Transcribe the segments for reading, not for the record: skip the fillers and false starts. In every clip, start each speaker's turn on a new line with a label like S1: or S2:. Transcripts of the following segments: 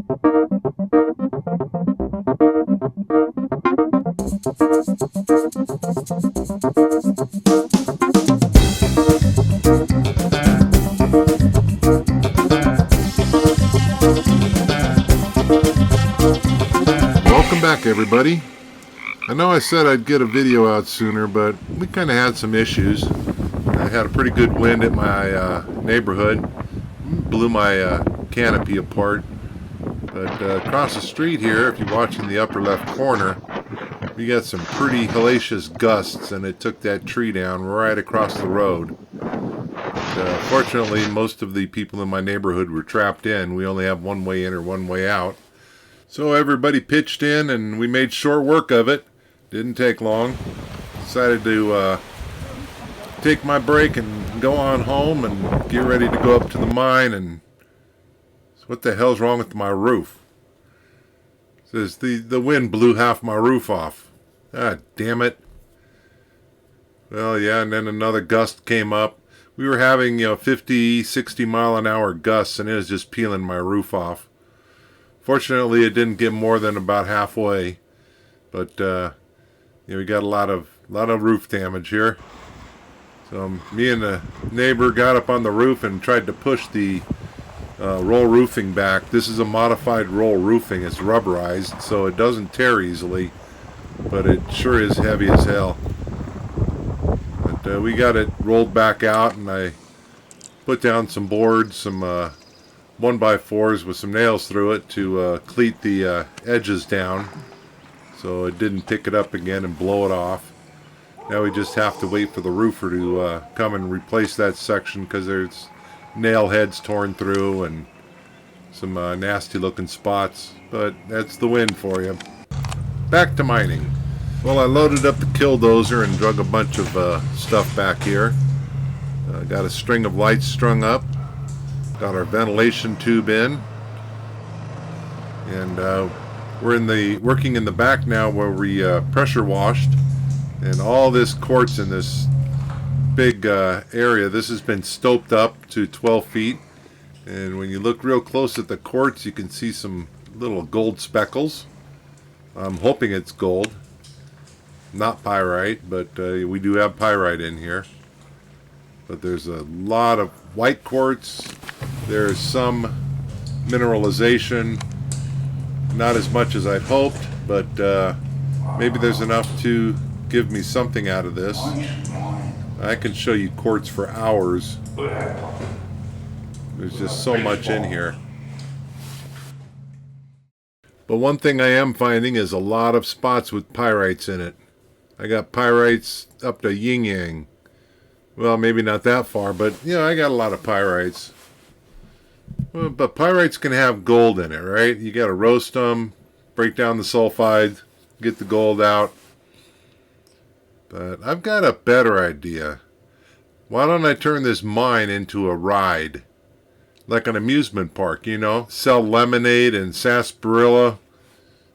S1: Welcome back, everybody. I know I said I'd get a video out sooner, but we kind of had some issues. I had a pretty good wind at my neighborhood, blew my canopy apart. But across the street here, if you're watching the upper left corner, we got some pretty hellacious gusts, and it took that tree down right across the road. But, fortunately, most of the people in my neighborhood were trapped in. We only have one way in or one way out. So everybody pitched in, and we made short work of it. Didn't take long. Decided to take my break and go on home and get ready to go up to the mine. And what the hell's wrong with my roof? It says the wind blew half my roof off. Ah, damn it. Well, yeah, and then another gust came up. We were having, 50, 60 mile an hour gusts, and it was just peeling my roof off. Fortunately, it didn't get more than about halfway, but we got a lot of roof damage here. So me and the neighbor got up on the roof and tried to push the roll roofing back. This is a modified roll roofing. It's rubberized, so it doesn't tear easily, but it sure is heavy as hell. But we got it rolled back out, and I put down some boards, some 1x4s with some nails through it to cleat the edges down so it didn't pick it up again and blow it off. Now we just have to wait for the roofer to come and replace that section, because there's nail heads torn through and some nasty looking spots. But that's the wind for you. Back to mining. Well, I loaded up the killdozer and drug a bunch of stuff back here. Got a string of lights strung up. Got our ventilation tube in, and we're working in the back now where we pressure washed, and all this quartz in this big area. This has been stoped up to 12 feet, and when you look real close at the quartz, you can see some little gold speckles. I'm hoping it's gold, not pyrite, but we do have pyrite in here. But there's a lot of white quartz. There's some mineralization, not as much as I'd hoped, but maybe there's enough to give me something out of this. I can show you quartz for hours. There's just so much in here. But one thing I am finding is a lot of spots with pyrites in it. I got pyrites up to yin yang. Well, maybe not that far, but I got a lot of pyrites. Well, but pyrites can have gold in it, right? You got to roast them, break down the sulfide, get the gold out. But I've got a better idea. Why don't I turn this mine into a ride? Like an amusement park, Sell lemonade and sarsaparilla.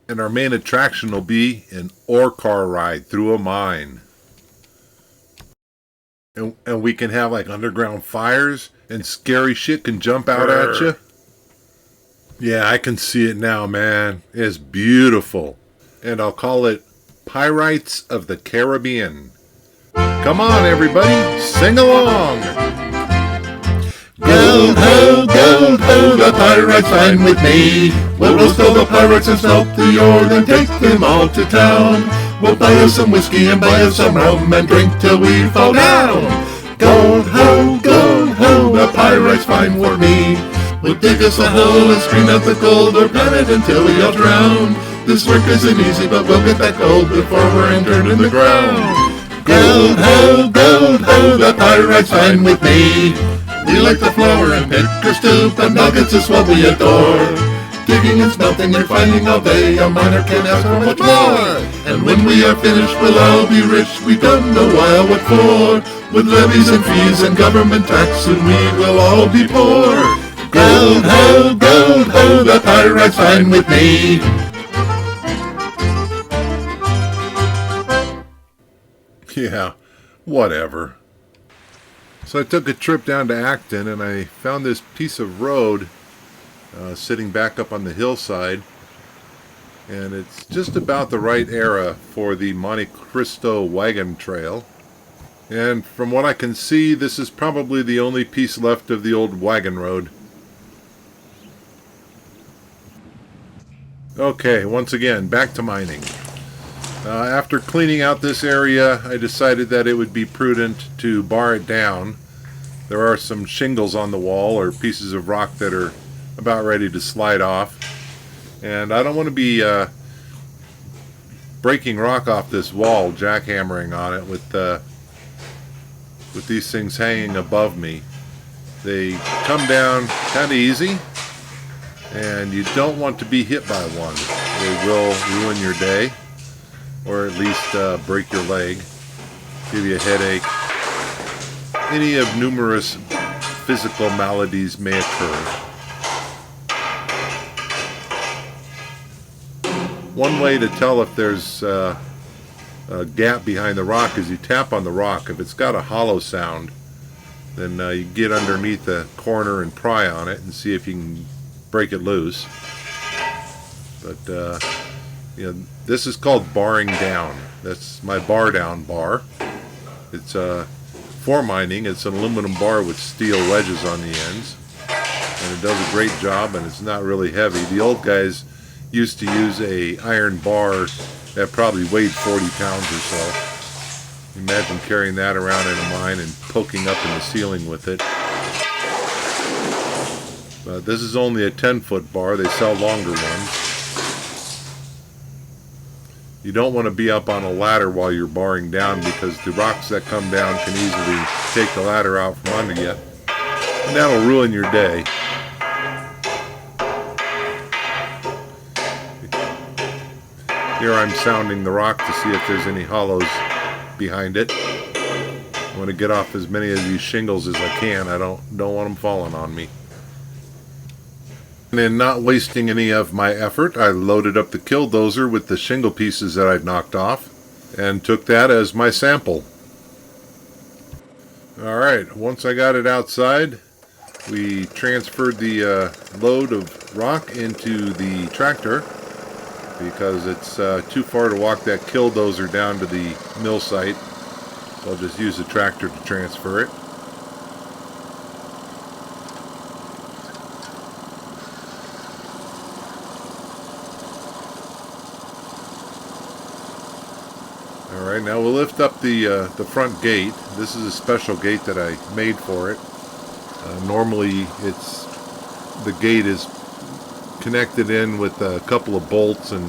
S1: And our main attraction will be an ore car ride through a mine. And we can have like underground fires, and scary shit can jump out at you. Yeah, I can see it now, man. It's beautiful. And I'll call it Pyrites of the Caribbean. Come on, everybody, sing along.
S2: Gold, ho, the pyrites fine with me. We'll roast all the pyrites and smelt the ore, then take them all to town. We'll buy us some whiskey and buy us some rum and drink till we fall down. Gold, ho, the pyrites fine for me. We'll dig us a hole and scream out the gold, or pan it until we all drown. This work isn't easy, but we'll get that gold before we're interned in the ground. Gold, ho, the pyrites fine with me. We like the flour and pickers too, but nuggets is what we adore. Digging and smelting and finding all day, a miner can't ask for much more. And when we are finished, we'll all be rich, we don't know why or what for. With levies and fees and government tax, and we will all be poor. Gold, ho, the pyrites fine with me.
S1: Yeah, whatever. So I took a trip down to Acton, and I found this piece of road sitting back up on the hillside. And it's just about the right era for the Monte Cristo wagon trail. And from what I can see, this is probably the only piece left of the old wagon road. Okay, once again, back to mining. After cleaning out this area, I decided that it would be prudent to bar it down. There are some shingles on the wall, or pieces of rock that are about ready to slide off. And I don't want to be breaking rock off this wall, jackhammering on it with these things hanging above me. They come down kind of easy, and you don't want to be hit by one. They will ruin your day, or at least break your leg, give you a headache. Any of numerous physical maladies may occur. One way to tell if there's a gap behind the rock is you tap on the rock. If it's got a hollow sound, then you get underneath the corner and pry on it and see if you can break it loose. But this is called barring down. That's my bar down bar. It's for mining. It's an aluminum bar with steel wedges on the ends, and it does a great job, and it's not really heavy. The old guys used to use a iron bar that probably weighed 40 pounds or so. Imagine carrying that around in a mine and poking up in the ceiling with it. But this is only a 10-foot bar. They sell longer ones. You don't want to be up on a ladder while you're barring down, because the rocks that come down can easily take the ladder out from under you, and that'll ruin your day. Here I'm sounding the rock to see if there's any hollows behind it. I want to get off as many of these shingles as I can. I don't want them falling on me. And in not wasting any of my effort, I loaded up the killdozer with the shingle pieces that I'd knocked off and took that as my sample. Alright, once I got it outside, we transferred the load of rock into the tractor, because it's too far to walk that killdozer down to the mill site. So I'll just use the tractor to transfer it. Alright, now we'll lift up the front gate. This is a special gate that I made for it. Normally the gate is connected in with a couple of bolts, and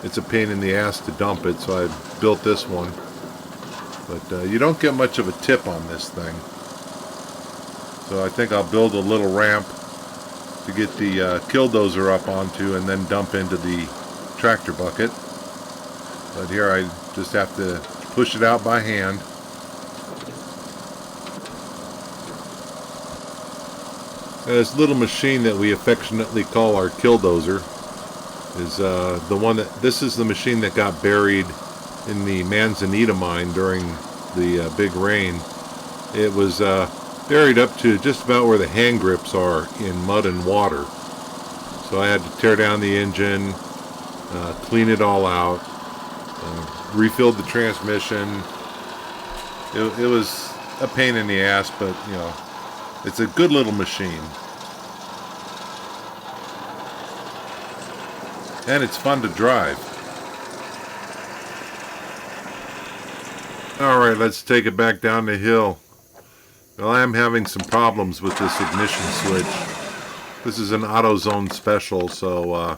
S1: it's a pain in the ass to dump it, so I built this one. But you don't get much of a tip on this thing, so I think I'll build a little ramp to get the killdozer up onto, and then dump into the tractor bucket. But here I just have to push it out by hand. This little machine that we affectionately call our killdozer is the one this is the machine that got buried in the Manzanita mine during the big rain. It was buried up to just about where the hand grips are in mud and water. So I had to tear down the engine, clean it all out, refilled the transmission. It was a pain in the ass, but it's a good little machine. And it's fun to drive. Alright, let's take it back down the hill. Well, I am having some problems with this ignition switch. This is an AutoZone special, so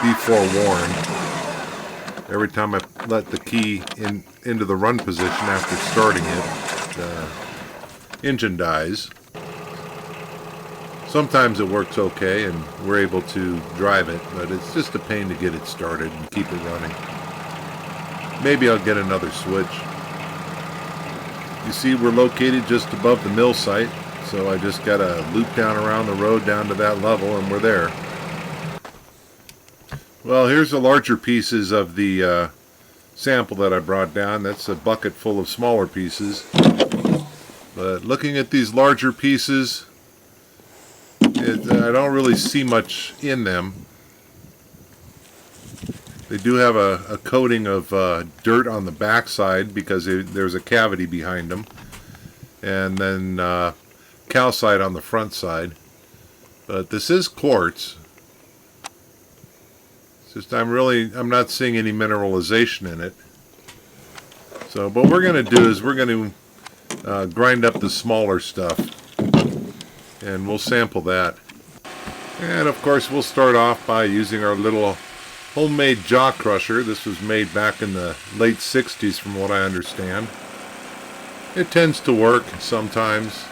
S1: be forewarned. Every time I let the key into the run position after starting it, the engine dies. Sometimes it works okay and we're able to drive it, but it's just a pain to get it started and keep it running. Maybe I'll get another switch. You see, we're located just above the mill site, so I just gotta loop down around the road down to that level and we're there. Well, here's the larger pieces of the sample that I brought down. That's a bucket full of smaller pieces. But looking at these larger pieces, I don't really see much in them. They do have a coating of dirt on the backside because there's a cavity behind them, and then calcite on the front side. But this is quartz. It's just I'm not seeing any mineralization in it. So what we're going to do is we're going to grind up the smaller stuff, and we'll sample that. And of course we'll start off by using our little homemade jaw crusher. This was made back in the late 60s from what I understand. It tends to work sometimes.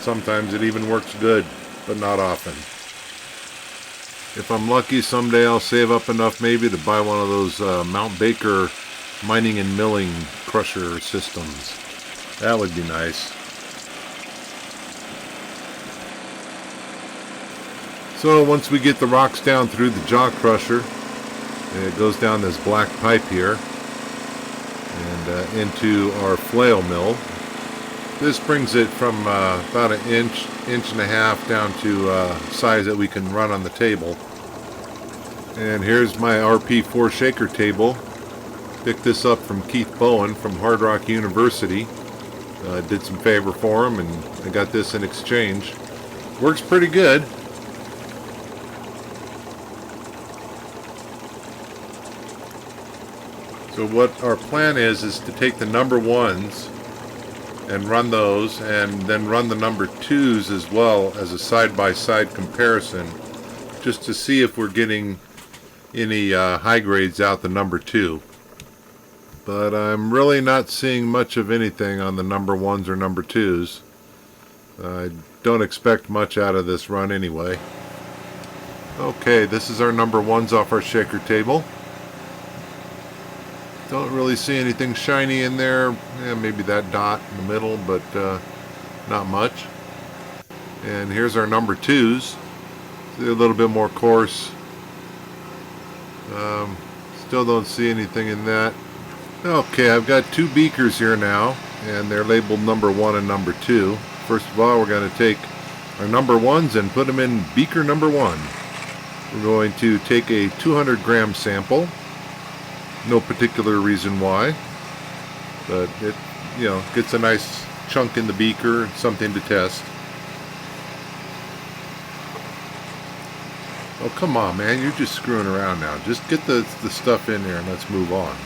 S1: Sometimes it even works good, but not often. If I'm lucky, someday I'll save up enough maybe to buy one of those Mount Baker mining and milling crusher systems. That would be nice. So once we get the rocks down through the jaw crusher, it goes down this black pipe here and into our flail mill. This brings it from about an inch and a half down to size that we can run on the table. And here's my RP4 shaker table. Picked this up from Keith Bowen from Hard Rock University. Did some favor for him, and I got this in exchange. Works pretty good. So what our plan is to take the number ones and run those, and then run the number twos as well as a side-by-side comparison, just to see if we're getting any high grades out the number two. But I'm really not seeing much of anything on the number ones or number twos. I don't expect much out of this run anyway. Okay, this is our number ones off our shaker table. Don't really see anything shiny in there. Yeah, maybe that dot in the middle, but not much. And here's our number twos. They're a little bit more coarse. Still don't see anything in that. Okay, I've got two beakers here now, and they're labeled number one and number two. First of all, we're going to take our number ones and put them in beaker number one. We're going to take a 200 gram sample. No particular reason why, but it, gets a nice chunk in the beaker, something to test. Oh, come on, man, you're just screwing around now. Just get the stuff in there and let's move on.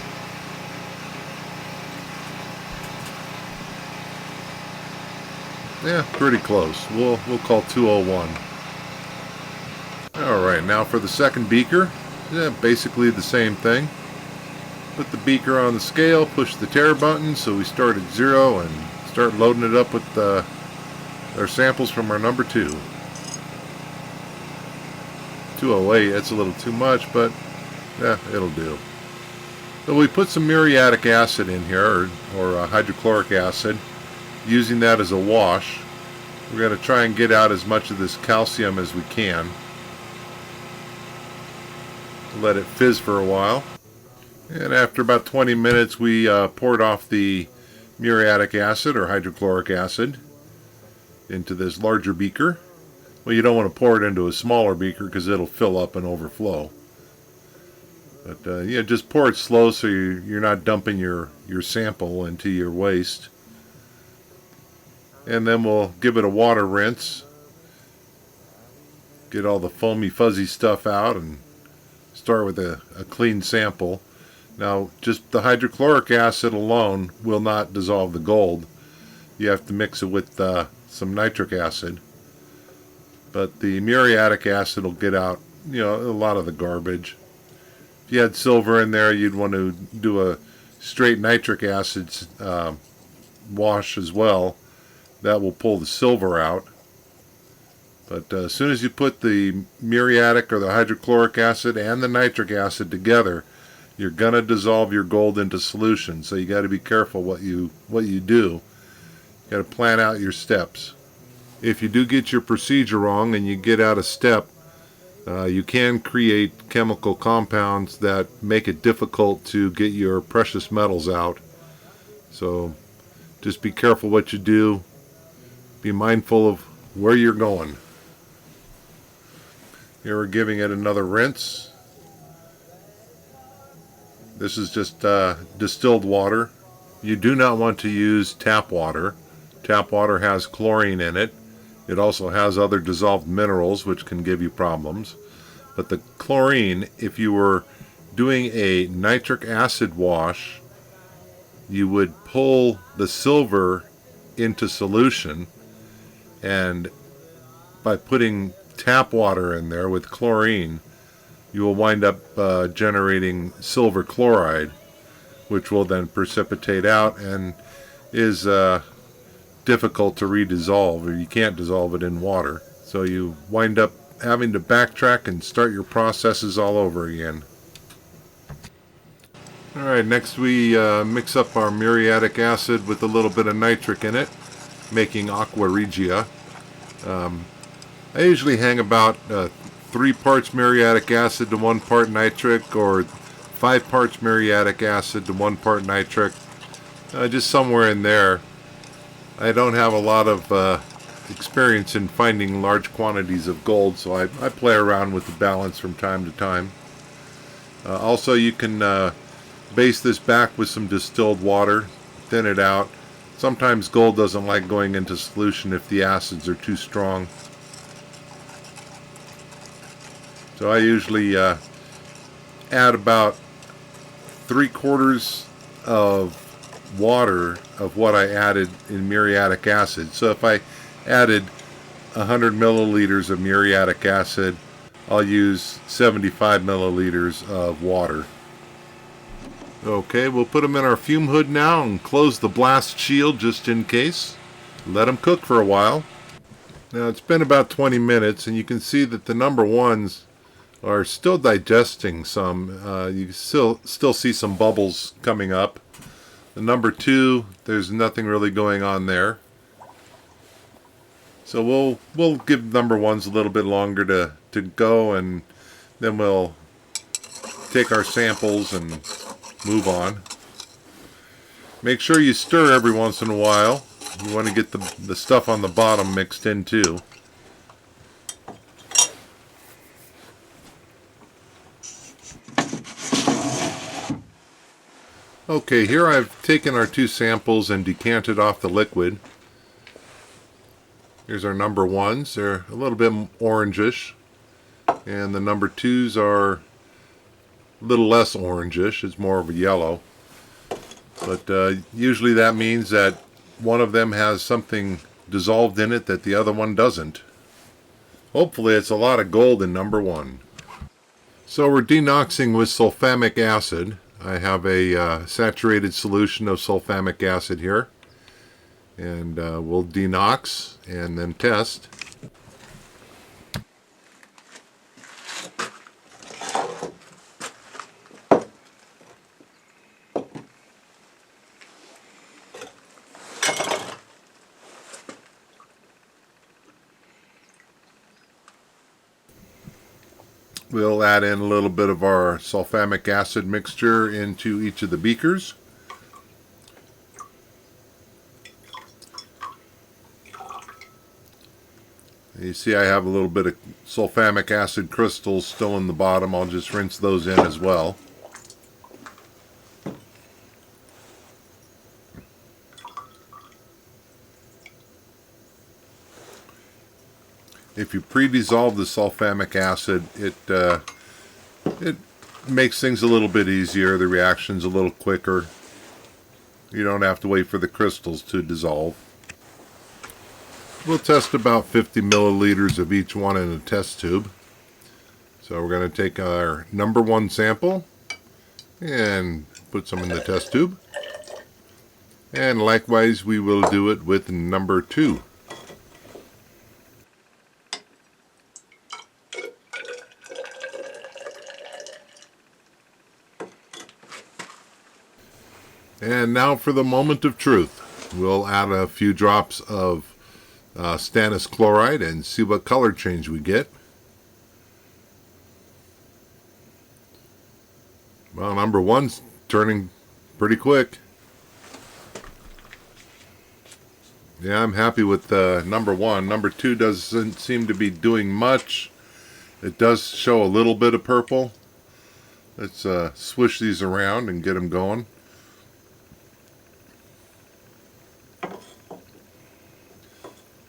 S1: Yeah, pretty close. We'll call 201. Alright, now for the second beaker, basically the same thing. Put the beaker on the scale, push the tare button so we start at 0 and start loading it up with our samples from our number 2. 208, that's a little too much, but yeah, it'll do. So we put some muriatic acid in here, or hydrochloric acid, using that as a wash. We're going to try and get out as much of this calcium as we can. Let it fizz for a while. And after about 20 minutes, we poured off the muriatic acid or hydrochloric acid into this larger beaker. Well, you don't want to pour it into a smaller beaker because it'll fill up and overflow. But just pour it slow so you're not dumping your sample into your waste. And then we'll give it a water rinse. Get all the foamy, fuzzy stuff out and start with a clean sample. Now, just the hydrochloric acid alone will not dissolve the gold. You have to mix it with some nitric acid. But the muriatic acid will get out, a lot of the garbage. If you had silver in there, you'd want to do a straight nitric acid wash as well. That will pull the silver out. But as soon as you put the muriatic or the hydrochloric acid and the nitric acid together, you're going to dissolve your gold into solution. So you got to be careful what you do. You got to plan out your steps. If you do get your procedure wrong and you get out of step, you can create chemical compounds that make it difficult to get your precious metals out. So just be careful what you do. Be mindful of where you're going. Here we're giving it another rinse. This is just distilled water. You do not want to use tap water. Tap water has chlorine in it. It also has other dissolved minerals which can give you problems. But the chlorine, if you were doing a nitric acid wash, you would pull the silver into solution, and by putting tap water in there with chlorine, you will wind up generating silver chloride, which will then precipitate out and is difficult to redissolve, or you can't dissolve it in water. So you wind up having to backtrack and start your processes all over again. Alright, next we mix up our muriatic acid with a little bit of nitric in it, making aqua regia. I usually hang about 3 parts muriatic acid to 1 part nitric, or 5 parts muriatic acid to 1 part nitric, just somewhere in there. I don't have a lot of experience in finding large quantities of gold, so I play around with the balance from time to time. Also, you can base this back with some distilled water, thin it out. Sometimes gold doesn't like going into solution if the acids are too strong. So I usually add about 3/4 of water of what I added in muriatic acid. So if I added 100 milliliters of muriatic acid, I'll use 75 milliliters of water. Okay, we'll put them in our fume hood now and close the blast shield just in case. Let them cook for a while. Now it's been about 20 minutes, and you can see that the number ones are still digesting some. You can still see some bubbles coming up. The number 2, there's nothing really going on there. So we'll give number 1s a little bit longer to go, and then we'll take our samples and move on. Make sure you stir every once in a while. You want to get the stuff on the bottom mixed in too. Okay, here I've taken our 2 samples and decanted off the liquid. Here's our number 1s. They're a little bit orangish, and the number 2s are a little less orangish. It's more of a yellow. But usually that means that one of them has something dissolved in it that the other one doesn't. Hopefully it's a lot of gold in number 1. So we're denoxing with sulfamic acid. I have a saturated solution of sulfamic acid here, and we'll denox and then test. We'll add in a little bit of our sulfamic acid mixture into each of the beakers. You see I have a little bit of sulfamic acid crystals still in the bottom. I'll just rinse those in as well. If you pre-dissolve the sulfamic acid, it makes things a little bit easier. The reaction's a little quicker. You don't have to wait for the crystals to dissolve. We'll test about 50 milliliters of each one in a test tube. So we're going to take our number 1 sample and put some in the test tube. And likewise we will do it with number 2. And now for the moment of truth. We'll add a few drops of stannous chloride and see what color change we get. Well, number 1's turning pretty quick. Yeah, I'm happy with number 1. Number 2 doesn't seem to be doing much, It does show a little bit of purple. Let's swish these around and get them going.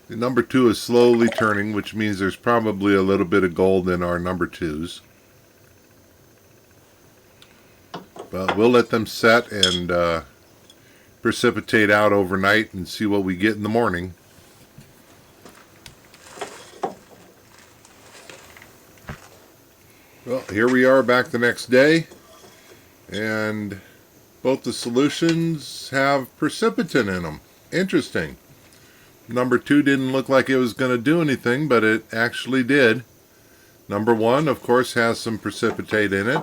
S1: The number 2 is slowly turning, which means there's probably a little bit of gold in our number 2s. But we'll let them set and precipitate out overnight and see what we get in the morning. Well, here we are back the next day, and both the solutions have precipitant in them. Interesting. Number 2 didn't look like it was going to do anything, but it actually did. Number 1, of course, has some precipitate in it.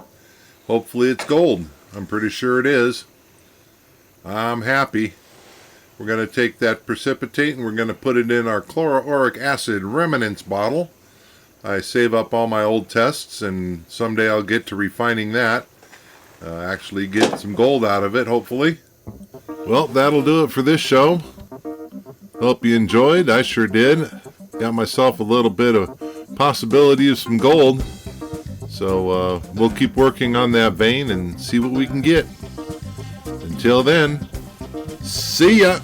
S1: Hopefully it's gold. I'm pretty sure it is. I'm happy. We're going to take that precipitate and we're going to put it in our chloroauric acid remnants bottle. I save up all my old tests, and someday I'll get to refining that. Actually get some gold out of it, hopefully. Well, that'll do it for this show. Hope you enjoyed. I sure did. Got myself a little bit of possibility of some gold. So we'll keep working on that vein and see what we can get. Until then, see ya!